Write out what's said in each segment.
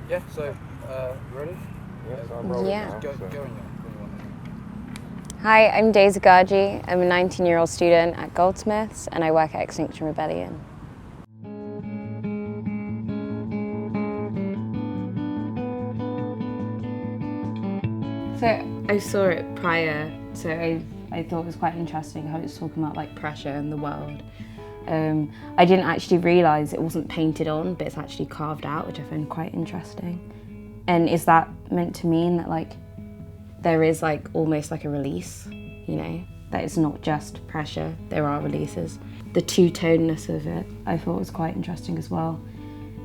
Yeah, so, ready? Yes, I'm rolling now. Go So. in there. Hi, I'm Daze Aghaji. I'm a 19-year-old student at Goldsmiths and I work at Extinction Rebellion. So I saw it prior, so I thought it was quite interesting how it's talking about like pressure in the world. I didn't actually realise it wasn't painted on, but it's actually carved out, which I found quite interesting. And is that meant to mean that like there is like almost like a release, you know, that it's not just pressure, there are releases. The two-tonedness of it I thought was quite interesting as well,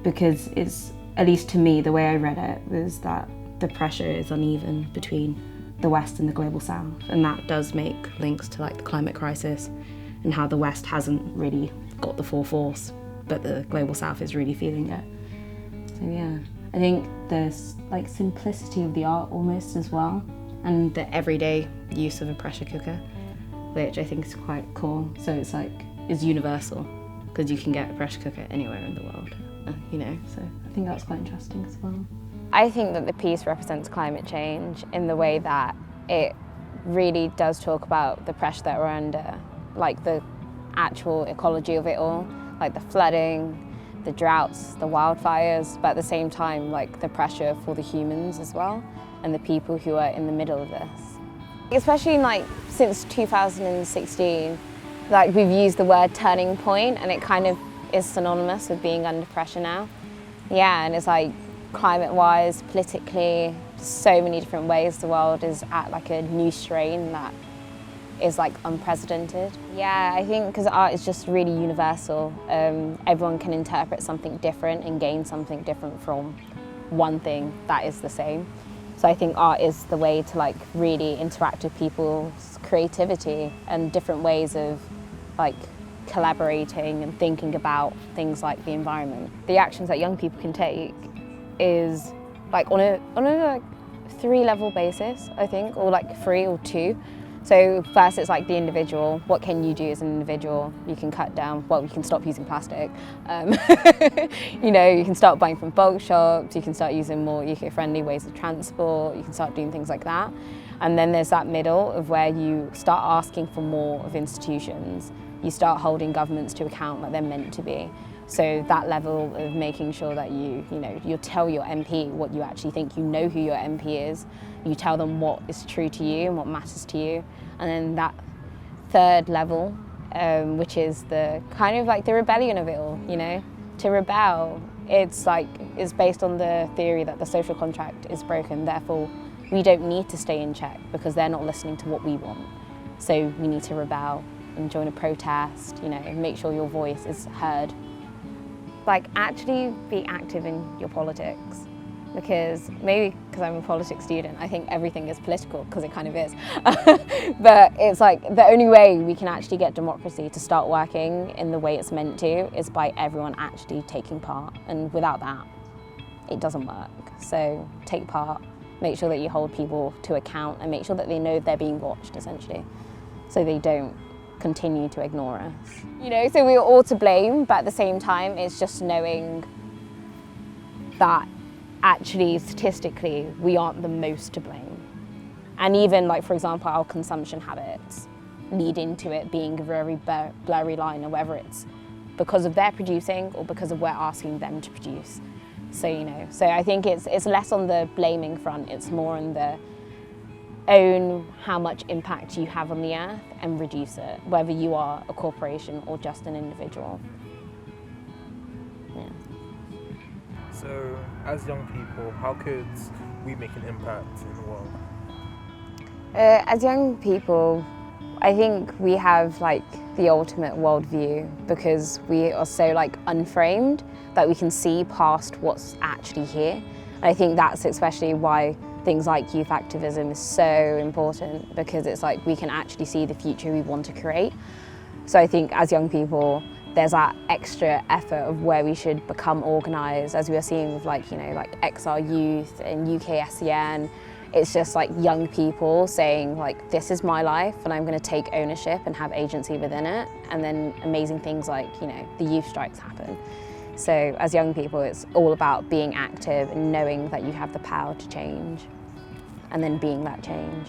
because it's, at least to me, the way I read it was that the pressure is uneven between the West and the global South, and that does make links to like the climate crisis and how the West hasn't really got the full force, but the global South is really feeling it. So yeah, I think there's like simplicity of the art almost as well, and the everyday use of a pressure cooker, which I think is quite cool. So it's like, is universal, because you can get a pressure cooker anywhere in the world, you know, so I think that's quite interesting as well. I think that the piece represents climate change in the way that it really does talk about the pressure that we're under, like the actual ecology of it all, like the flooding, the droughts, the wildfires, but at the same time, like the pressure for the humans as well, and the people who are in the middle of this. Especially like since 2016, like we've used the word turning point, and it kind of is synonymous with being under pressure now. Yeah, and it's like climate-wise, politically, so many different ways the world is at like a new strain that is like unprecedented. Yeah, I think because art is just really universal. Everyone can interpret something different and gain something different from one thing that is the same. So I think art is the way to like really interact with people's creativity and different ways of like collaborating and thinking about things like the environment. The actions that young people can take is like on a like 3-level basis, I think, or like 3 or 2. So first it's like the individual. What can you do as an individual? You can cut down, well, you can stop using plastic. You know, you can start buying from bulk shops, you can start using more eco-friendly ways of transport, you can start doing things like that. And then there's that middle of where you start asking for more of institutions. You start holding governments to account like they're meant to be. So that level of making sure that you tell your MP what you actually think, you know who your MP is, you tell them what is true to you and what matters to you. And then that third level, which is the kind of like the rebellion of it all, you know? To rebel, it's based on the theory that the social contract is broken, therefore we don't need to stay in check because they're not listening to what we want. So we need to rebel and join a protest, you know, make sure your voice is heard. Like actually be active in your politics, because maybe because I'm a politics student, I think everything is political, because it kind of is. But it's like the only way we can actually get democracy to start working in the way it's meant to is by everyone actually taking part, and without that, it doesn't work. So take part, make sure that you hold people to account, and make sure that they know they're being watched, essentially, so they don't continue to ignore us. You know, so we're all to blame, but at the same time, it's just knowing that actually, statistically, we aren't the most to blame. And even like, for example, our consumption habits lead into it being a very blurry line, or whether it's because of their producing or because of we're asking them to produce. So, you know, so I think it's less on the blaming front, it's more on the own how much impact you have on the earth and reduce it, whether you are a corporation or just an individual. Yeah. So, as young people, how could we make an impact in the world? As young people, I think we have like the ultimate worldview, because we are so like unframed that we can see past what's actually here. And I think that's especially why things like youth activism is so important, because it's like we can actually see the future we want to create. So I think as young people, there's that extra effort of where we should become organised, as we are seeing with like, you know, like XR Youth and UK SEN. It's just like young people saying like, this is my life and I'm going to take ownership and have agency within it. And then amazing things like, you know, the youth strikes happen. So as young people, it's all about being active and knowing that you have the power to change, and then being that change.